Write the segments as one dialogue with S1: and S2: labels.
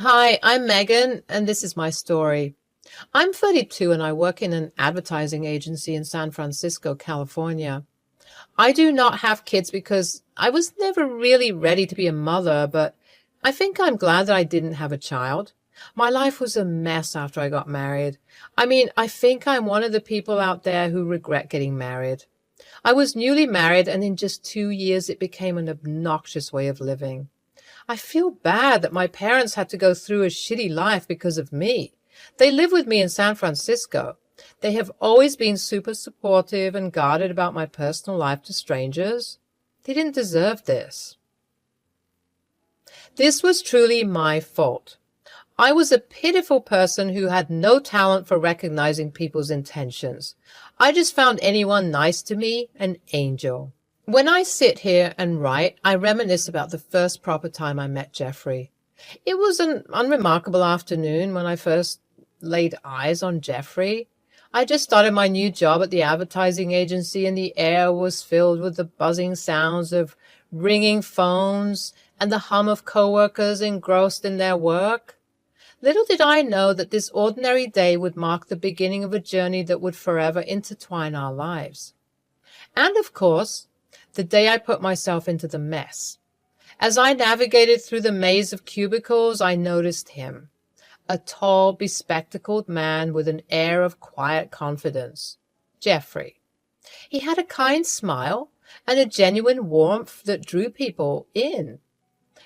S1: Hi, I'm Megan, and this is my story. I'm 32 and I work in an advertising agency in San Francisco, California. I do not have kids because I was never really ready to be a mother, but I think I'm glad that I didn't have a child. My life was a mess after I got married. I think I'm one of the people out there who regret getting married. I was newly married, and in just 2 years, it became an obnoxious way of living. I feel bad that my parents had to go through a shitty life because of me. They live with me in San Francisco. They have always been super supportive and guarded about my personal life to strangers. They didn't deserve this. This was truly my fault. I was a pitiful person who had no talent for recognizing people's intentions. I just found anyone nice to me an angel. When I sit here and write, I reminisce about the first proper time I met Jeffrey. It was an unremarkable afternoon when I first laid eyes on Jeffrey. I just started my new job at the advertising agency, and the air was filled with the buzzing sounds of ringing phones and the hum of coworkers engrossed in their work. Little did I know that this ordinary day would mark the beginning of a journey that would forever intertwine our lives. And of course, the day I put myself into the mess. As I navigated through the maze of cubicles, I noticed him, a tall, bespectacled man with an air of quiet confidence. Jeffrey. He had a kind smile and a genuine warmth that drew people in.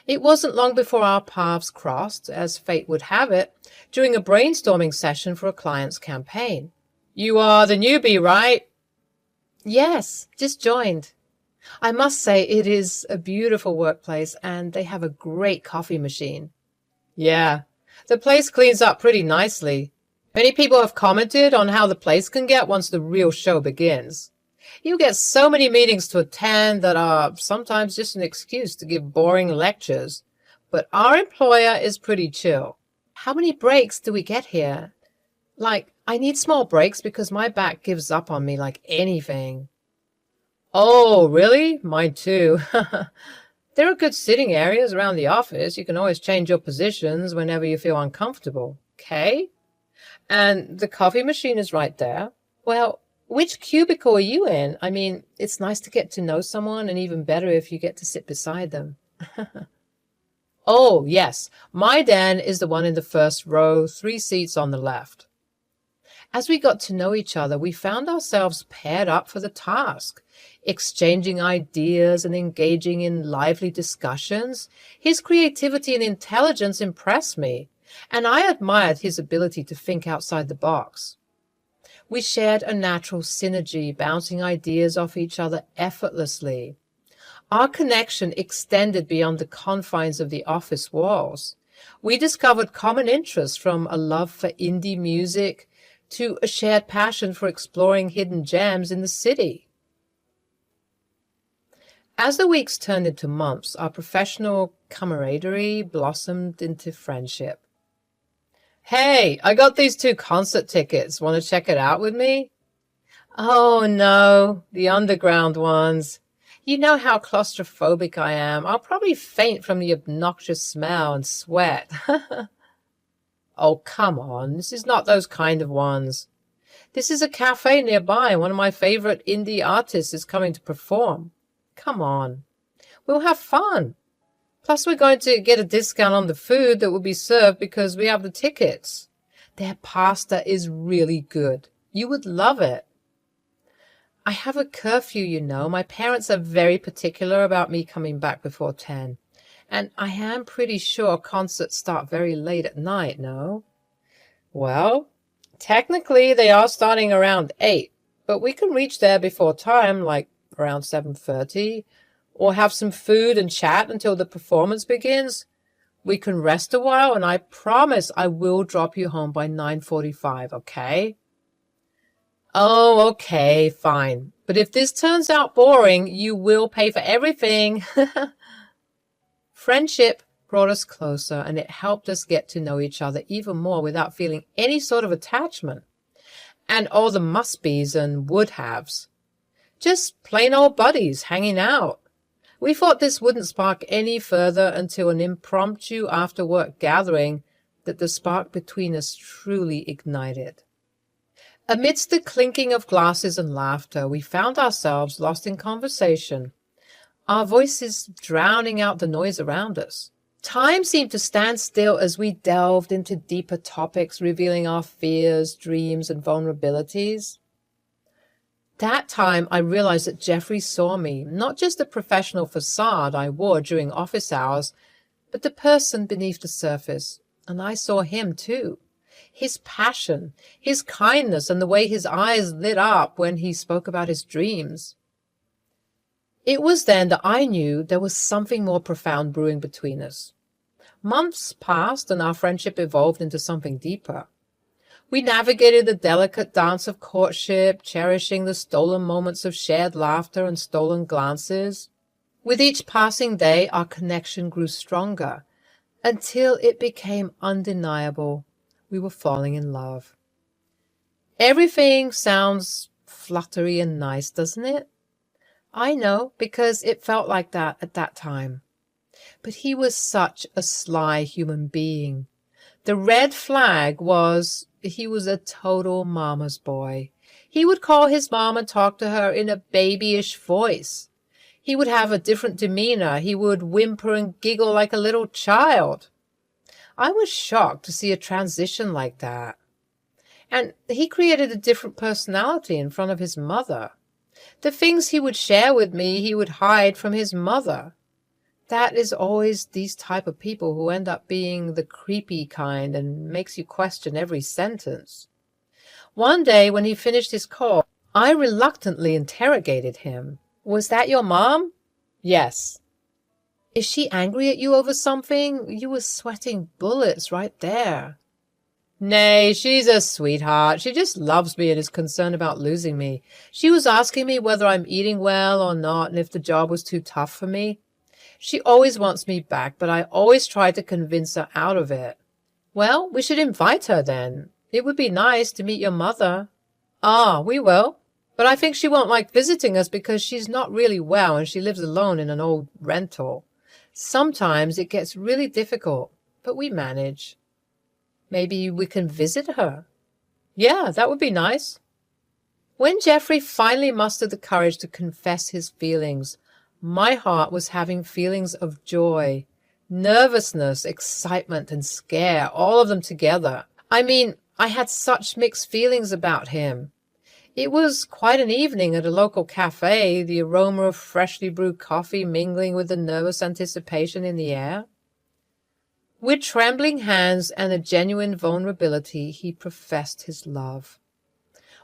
S1: It wasn't long before our paths crossed, as fate would have it, during a brainstorming session for a client's campaign. "You are the newbie, right?" "Yes, just joined." "I must say it is a beautiful workplace, and they have a great coffee machine." "Yeah, the place cleans up pretty nicely. Many people have commented on how the place can get once the real show begins. You get so many meetings to attend that are sometimes just an excuse to give boring lectures. But our employer is pretty chill." "How many breaks do we get here? I need small breaks because my back gives up on me like anything." "Oh, really? Mine too." "There are good sitting areas around the office. You can always change your positions whenever you feel uncomfortable. Okay? And the coffee machine is right there. Well, which cubicle are you in? It's nice to get to know someone, and even better if you get to sit beside them." "Oh, yes. My den is the one in the first row, 3 seats on the left." As we got to know each other, we found ourselves paired up for the task, exchanging ideas and engaging in lively discussions. His creativity and intelligence impressed me, and I admired his ability to think outside the box. We shared a natural synergy, bouncing ideas off each other effortlessly. Our connection extended beyond the confines of the office walls. We discovered common interests, from a love for indie music to a shared passion for exploring hidden gems in the city. As the weeks turned into months, our professional camaraderie blossomed into friendship. "Hey, I got these 2 concert tickets. Want to check it out with me?" "Oh, no, the underground ones. You know how claustrophobic I am. I'll probably faint from the obnoxious smell and sweat." "Oh, come on. This is not those kind of ones. This is a cafe nearby, and one of my favorite indie artists is coming to perform. Come on. We'll have fun. Plus, we're going to get a discount on the food that will be served because we have the tickets. Their pasta is really good. You would love it." "I have a curfew, you know. My parents are very particular about me coming back before 10. And I am pretty sure concerts start very late at night, no?" "Well, technically they are starting around 8, but we can reach there before time, like around 7:30, or have some food and chat until the performance begins. We can rest a while, and I promise I will drop you home by 9:45, okay?" "Oh, okay, fine. But if this turns out boring, you will pay for everything." Friendship brought us closer, and it helped us get to know each other even more without feeling any sort of attachment. And all the must-be's and would-haves. Just plain old buddies hanging out. We thought this wouldn't spark any further until an impromptu after-work gathering that the spark between us truly ignited. Amidst the clinking of glasses and laughter, we found ourselves lost in conversation, our voices drowning out the noise around us. Time seemed to stand still as we delved into deeper topics, revealing our fears, dreams, and vulnerabilities. That time, I realized that Jeffrey saw me, not just the professional facade I wore during office hours, but the person beneath the surface. And I saw him too. His passion, his kindness, and the way his eyes lit up when he spoke about his dreams. It was then that I knew there was something more profound brewing between us. Months passed and our friendship evolved into something deeper. We navigated the delicate dance of courtship, cherishing the stolen moments of shared laughter and stolen glances. With each passing day, our connection grew stronger, until it became undeniable. We were falling in love. Everything sounds fluttery and nice, doesn't it? I know, because it felt like that at that time. But he was such a sly human being. The red flag was he was a total mama's boy. He would call his mom and talk to her in a babyish voice. He would have a different demeanor. He would whimper and giggle like a little child. I was shocked to see a transition like that. And he created a different personality in front of his mother. The things he would share with me, he would hide from his mother. That is always these type of people who end up being the creepy kind and makes you question every sentence. One day when he finished his call, I reluctantly interrogated him. Was that your mom? Yes. Is she angry at you over something? You were sweating bullets right there. Nay, she's a sweetheart. She just loves me and is concerned about losing me. She was asking me whether I'm eating well or not and if the job was too tough for me. She always wants me back, but I always try to convince her out of it. Well, we should invite her then. It would be nice to meet your mother. Ah, we will. But I think she won't like visiting us because she's not really well and she lives alone in an old rental. Sometimes it gets really difficult, but we manage. Maybe we can visit her. Yeah, that would be nice. When Jeffrey finally mustered the courage to confess his feelings, my heart was having feelings of joy, nervousness, excitement, and scare, all of them together. I mean, I had such mixed feelings about him. It was quite an evening at a local cafe, the aroma of freshly brewed coffee mingling with the nervous anticipation in the air. With trembling hands and a genuine vulnerability, he professed his love.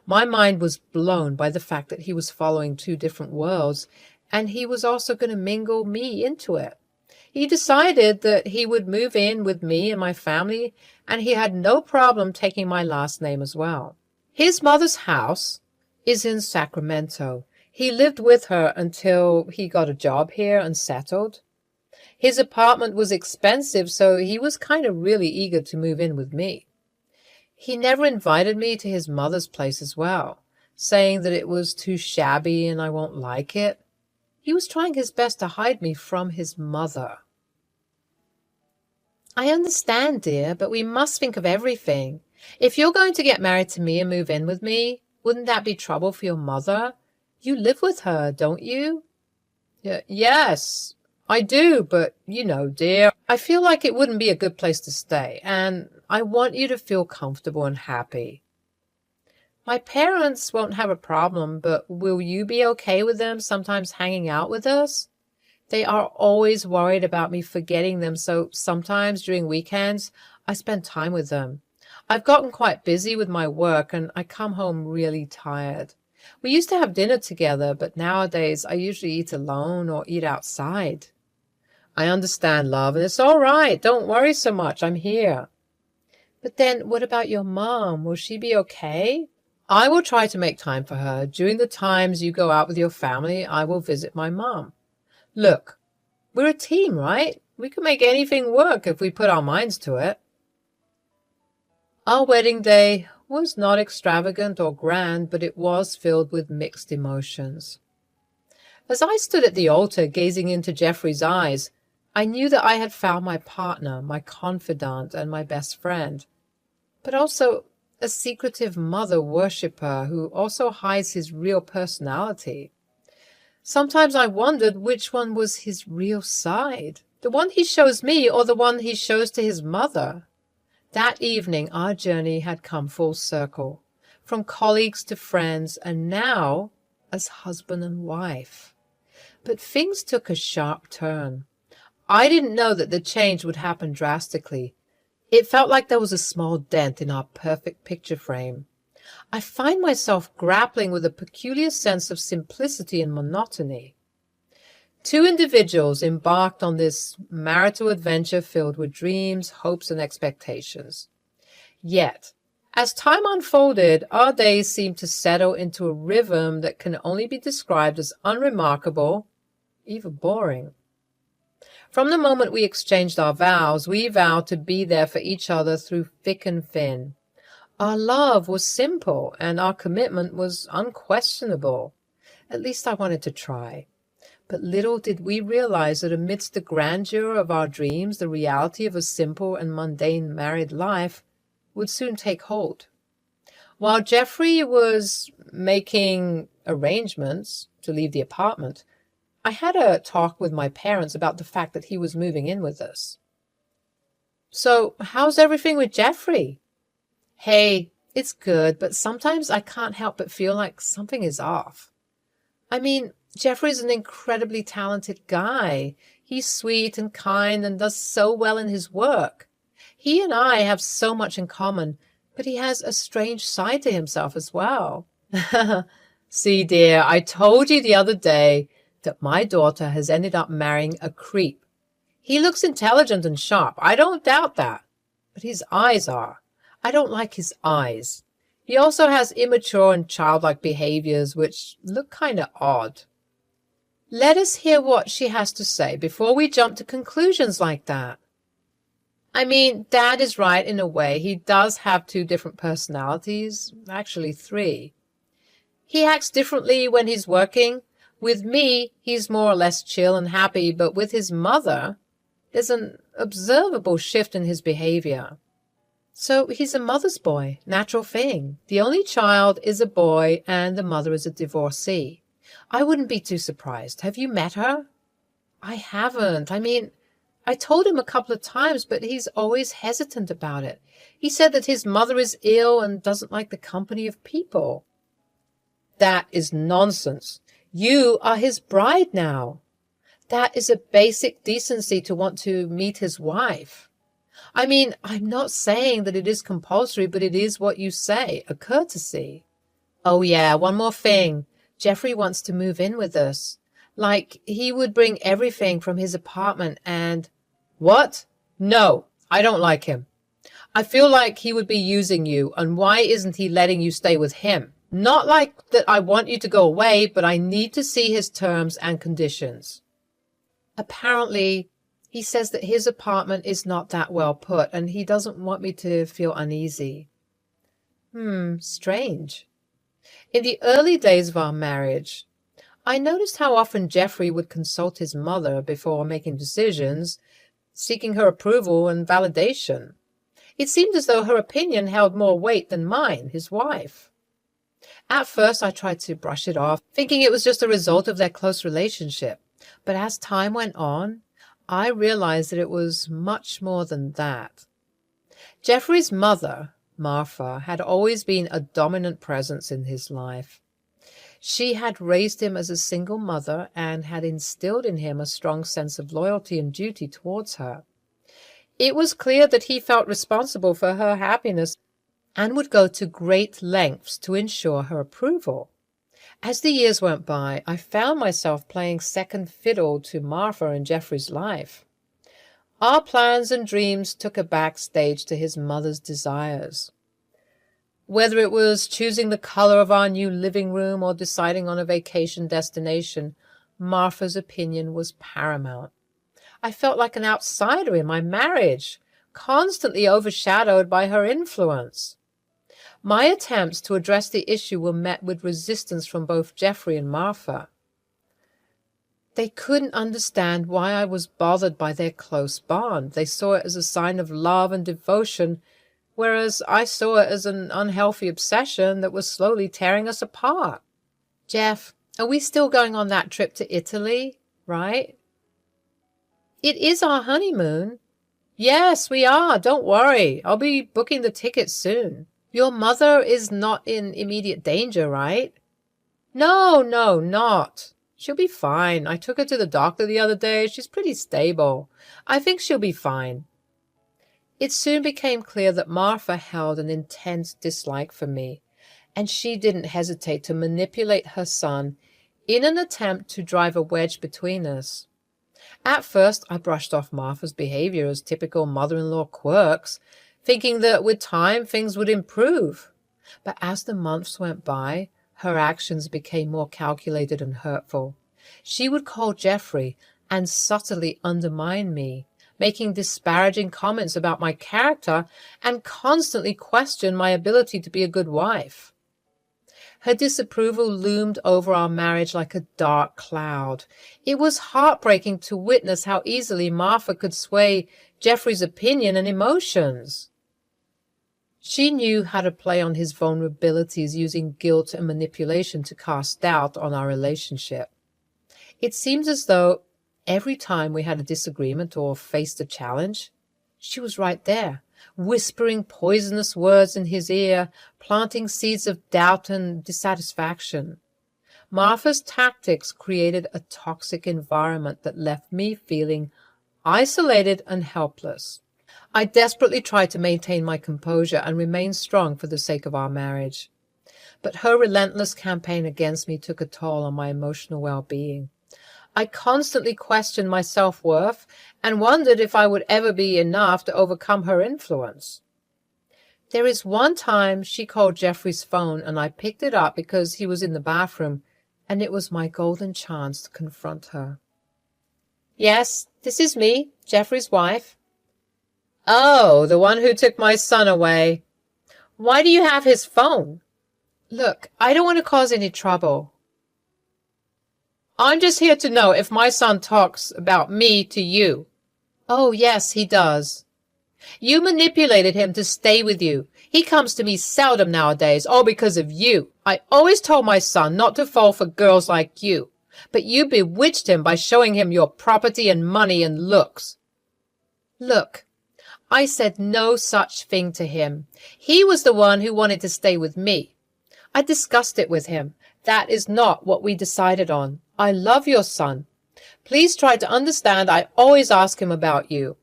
S1: My mind was blown by the fact that he was following two different worlds, and he was also going to mingle me into it. He decided that he would move in with me and my family, and he had no problem taking my last name as well. His mother's house is in Sacramento. He lived with her until he got a job here and settled. His apartment was expensive, so he was kind of really eager to move in with me. He never invited me to his mother's place as well, saying that it was too shabby and I won't like it. He was trying his best to hide me from his mother. I understand, dear, but we must think of everything. If you're going to get married to me and move in with me, wouldn't that be trouble for your mother? You live with her, don't you? Yes, I do, but you know, dear, I feel like it wouldn't be a good place to stay, and I want you to feel comfortable and happy. My parents won't have a problem, but will you be okay with them sometimes hanging out with us? They are always worried about me forgetting them, so sometimes during weekends, I spend time with them. I've gotten quite busy with my work, and I come home really tired. We used to have dinner together, but nowadays I usually eat alone or eat outside. I understand, love, and it's all right. Don't worry so much. I'm here. But then what about your mom? Will she be okay? I will try to make time for her. During the times you go out with your family, I will visit my mom. Look, we're a team, right? We can make anything work if we put our minds to it. Our wedding day was not extravagant or grand, but it was filled with mixed emotions. As I stood at the altar gazing into Jeffrey's eyes, I knew that I had found my partner, my confidant, and my best friend, but also a secretive mother worshipper who also hides his real personality. Sometimes I wondered which one was his real side, the one he shows me or the one he shows to his mother. That evening our journey had come full circle, from colleagues to friends, and now as husband and wife. But things took a sharp turn. I didn't know that the change would happen drastically. It felt like there was a small dent in our perfect picture frame. I find myself grappling with a peculiar sense of simplicity and monotony. Two individuals embarked on this marital adventure filled with dreams, hopes, and expectations. Yet, as time unfolded, our days seemed to settle into a rhythm that can only be described as unremarkable, even boring. From the moment we exchanged our vows, we vowed to be there for each other through thick and thin. Our love was simple, and our commitment was unquestionable. At least I wanted to try. But little did we realize that amidst the grandeur of our dreams, the reality of a simple and mundane married life would soon take hold. While Jeffrey was making arrangements to leave the apartment, I had a talk with my parents about the fact that he was moving in with us. "So, how's everything with Jeffrey?" "Hey, it's good, but sometimes I can't help but feel like something is off. I mean, Jeffrey's an incredibly talented guy. He's sweet and kind and does so well in his work. He and I have so much in common, but he has a strange side to himself as well." "See, dear, I told you the other day that my daughter has ended up marrying a creep. He looks intelligent and sharp, I don't doubt that, but his eyes are. I don't like his eyes. He also has immature and childlike behaviors which look kind of odd." "Let us hear what she has to say before we jump to conclusions like that." "I mean, Dad is right in a way. He does have two different personalities, actually three. He acts differently when he's working. With me, he's more or less chill and happy, but with his mother, there's an observable shift in his behavior. So he's a mother's boy, natural thing. The only child is a boy, and the mother is a divorcee. I wouldn't be too surprised. Have you met her?" "I haven't. I mean, I told him a couple of times, but he's always hesitant about it. He said that his mother is ill and doesn't like the company of people." "That is nonsense. You are his bride now. That is a basic decency to want to meet his wife. I mean, I'm not saying that it is compulsory, but it is what you say, a courtesy. Oh yeah, one more thing. Jeffrey wants to move in with us. Like, he would bring everything from his apartment and—" "What? No, I don't like him. I feel like he would be using you, and why isn't he letting you stay with him? Not like that I want you to go away, but I need to see his terms and conditions." "Apparently, he says that his apartment is not that well put, and he doesn't want me to feel uneasy." Strange. In the early days of our marriage, I noticed how often Jeffrey would consult his mother before making decisions, seeking her approval and validation. It seemed as though her opinion held more weight than mine, his wife. At first, I tried to brush it off, thinking it was just a result of their close relationship. But as time went on, I realized that it was much more than that. Jeffrey's mother, Martha, had always been a dominant presence in his life. She had raised him as a single mother and had instilled in him a strong sense of loyalty and duty towards her. It was clear that he felt responsible for her happiness and would go to great lengths to ensure her approval. As the years went by, I found myself playing second fiddle to Martha in Jeffrey's life. Our plans and dreams took a backstage to his mother's desires. Whether it was choosing the color of our new living room or deciding on a vacation destination, Martha's opinion was paramount. I felt like an outsider in my marriage, constantly overshadowed by her influence. My attempts to address the issue were met with resistance from both Jeffrey and Martha. They couldn't understand why I was bothered by their close bond. They saw it as a sign of love and devotion, whereas I saw it as an unhealthy obsession that was slowly tearing us apart. Jeff, are we still going on that trip to Italy, right? It is our honeymoon. Yes, we are. Don't worry. I'll be booking the tickets soon. Your mother is not in immediate danger, right? No, not. She'll be fine. I took her to the doctor the other day. She's pretty stable. I think she'll be fine. It soon became clear that Martha held an intense dislike for me, and she didn't hesitate to manipulate her son in an attempt to drive a wedge between us. At first, I brushed off Martha's behavior as typical mother-in-law quirks, thinking that with time things would improve. But as the months went by, her actions became more calculated and hurtful. She would call Jeffrey and subtly undermine me, making disparaging comments about my character and constantly question my ability to be a good wife. Her disapproval loomed over our marriage like a dark cloud. It was heartbreaking to witness how easily Martha could sway Jeffrey's opinion and emotions. She knew how to play on his vulnerabilities, using guilt and manipulation to cast doubt on our relationship. It seems as though every time we had a disagreement or faced a challenge, she was right there, whispering poisonous words in his ear, planting seeds of doubt and dissatisfaction. Martha's tactics created a toxic environment that left me feeling isolated and helpless. I desperately tried to maintain my composure and remain strong for the sake of our marriage. But her relentless campaign against me took a toll on my emotional well-being. I constantly questioned my self-worth and wondered if I would ever be enough to overcome her influence. There is one time she called Jeffrey's phone and I picked it up because he was in the bathroom, and it was my golden chance to confront her. Yes, this is me, Jeffrey's wife. Oh, the one who took my son away. Why do you have his phone? Look, I don't want to cause any trouble. I'm just here to know if my son talks about me to you. Oh, yes, he does. You manipulated him to stay with you. He comes to me seldom nowadays, all because of you. I always told my son not to fall for girls like you, but you bewitched him by showing him your property and money and looks. Look, I said no such thing to him. He was the one who wanted to stay with me. I discussed it with him. That is not what we decided on. I love your son. Please try to understand I always ask him about you.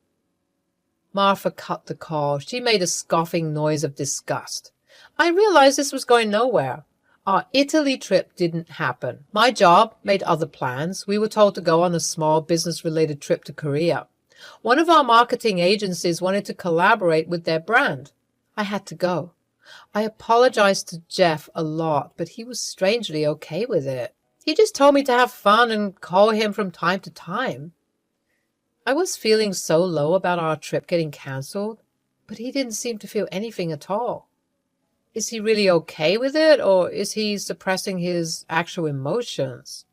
S1: Martha cut the call. She made a scoffing noise of disgust. I realized this was going nowhere. Our Italy trip didn't happen. My job made other plans. We were told to go on a small business-related trip to Korea. One of our marketing agencies wanted to collaborate with their brand. I had to go. I apologized to Jeff a lot, but he was strangely okay with it. He just told me to have fun and call him from time to time. I was feeling so low about our trip getting cancelled, but he didn't seem to feel anything at all. Is he really okay with it, or is he suppressing his actual emotions?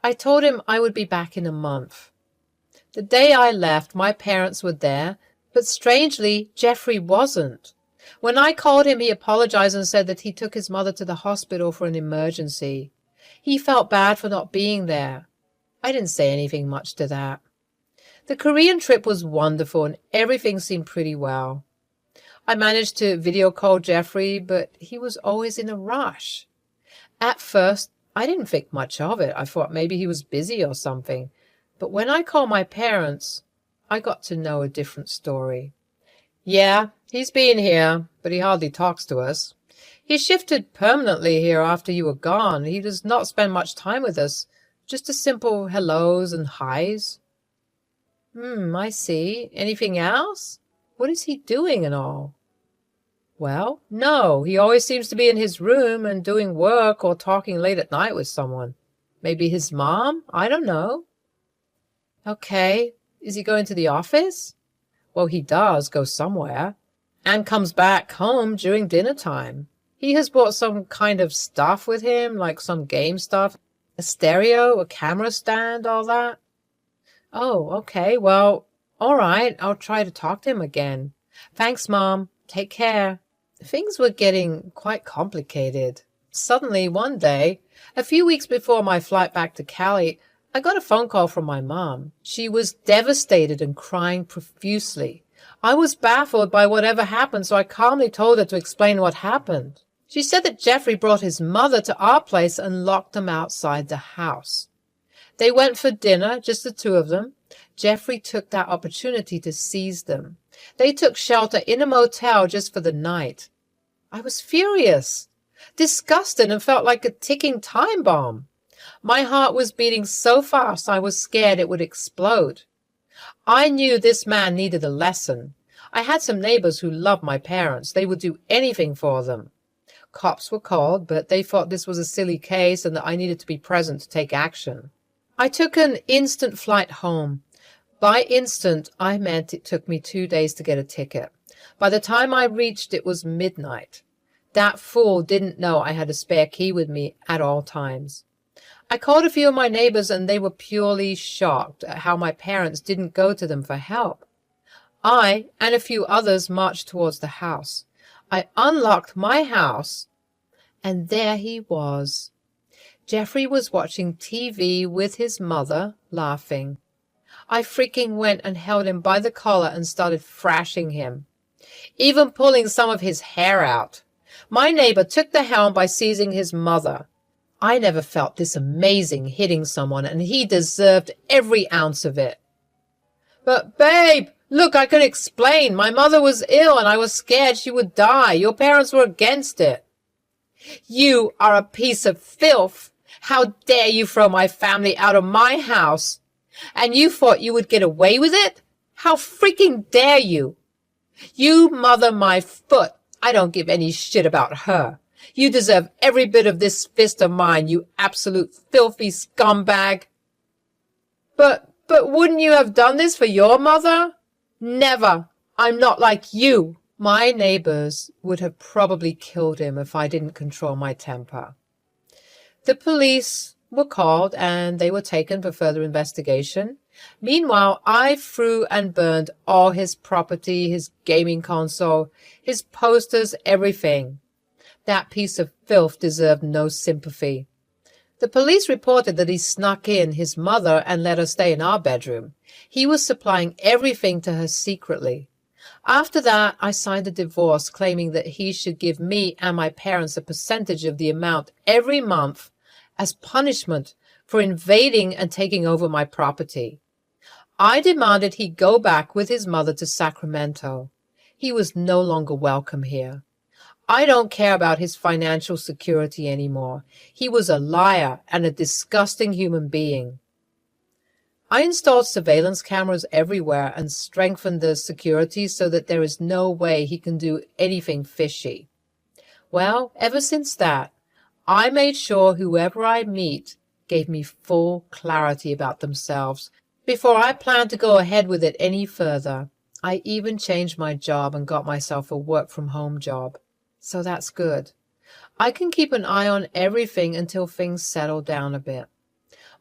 S1: I told him I would be back in a month. The day I left, my parents were there, but strangely, Jeffrey wasn't. When I called him, he apologized and said that he took his mother to the hospital for an emergency. He felt bad for not being there. I didn't say anything much to that. The Korean trip was wonderful and everything seemed pretty well. I managed to video call Jeffrey, but he was always in a rush. At first, I didn't think much of it. I thought maybe he was busy or something. But when I called my parents, I got to know a different story. Yeah, he's been here, but he hardly talks to us. He shifted permanently here after you were gone. He does not spend much time with us, just a simple hellos and highs. I see. Anything else? What is he doing and all? Well, no, he always seems to be in his room and doing work or talking late at night with someone. Maybe his mom? I don't know. Okay, is he going to the office? Well, he does go somewhere, and comes back home during dinner time. He has brought some kind of stuff with him, like some game stuff. A stereo, a camera stand, all that? Oh, okay, well, all right, I'll try to talk to him again. Thanks, Mom. Take care. Things were getting quite complicated. Suddenly, one day, a few weeks before my flight back to Cali, I got a phone call from my mom. She was devastated and crying profusely. I was baffled by whatever happened, so I calmly told her to explain what happened. She said that Jeffrey brought his mother to our place and locked them outside the house. They went for dinner, just the two of them. Jeffrey took that opportunity to seize them. They took shelter in a motel just for the night. I was furious, disgusted, and felt like a ticking time bomb. My heart was beating so fast I was scared it would explode. I knew this man needed a lesson. I had some neighbors who loved my parents. They would do anything for them. Cops were called, but they thought this was a silly case and that I needed to be present to take action. I took an instant flight home. By instant, I meant it took me 2 days to get a ticket. By the time I reached, it was midnight. That fool didn't know I had a spare key with me at all times. I called a few of my neighbors and they were purely shocked at how my parents didn't go to them for help. I and a few others marched towards the house. I unlocked my house, and there he was. Jeffrey was watching TV with his mother, laughing. I freaking went and held him by the collar and started thrashing him, even pulling some of his hair out. My neighbor took the helm by seizing his mother. I never felt this amazing hitting someone, and he deserved every ounce of it. But, babe, look, I can explain. My mother was ill, and I was scared she would die. Your parents were against it. You are a piece of filth. How dare you throw my family out of my house? And you thought you would get away with it? How freaking dare you? You mother my foot. I don't give any shit about her. You deserve every bit of this fist of mine, you absolute filthy scumbag. But wouldn't you have done this for your mother? Never. I'm not like you. My neighbors would have probably killed him if I didn't control my temper. The police were called and they were taken for further investigation. Meanwhile, I threw and burned all his property, his gaming console, his posters, everything. That piece of filth deserved no sympathy. The police reported that he snuck in his mother and let her stay in our bedroom. He was supplying everything to her secretly. After that, I signed a divorce claiming that he should give me and my parents a percentage of the amount every month as punishment for invading and taking over my property. I demanded he go back with his mother to Sacramento. He was no longer welcome here. I don't care about his financial security anymore. He was a liar and a disgusting human being. I installed surveillance cameras everywhere and strengthened the security so that there is no way he can do anything fishy. Well, ever since that, I made sure whoever I meet gave me full clarity about themselves before I planned to go ahead with it any further. I even changed my job and got myself a work-from-home job. So that's good. I can keep an eye on everything until things settle down a bit.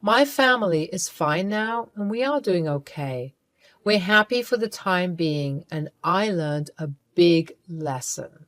S1: My family is fine now, and we are doing okay. We're happy for the time being, and I learned a big lesson.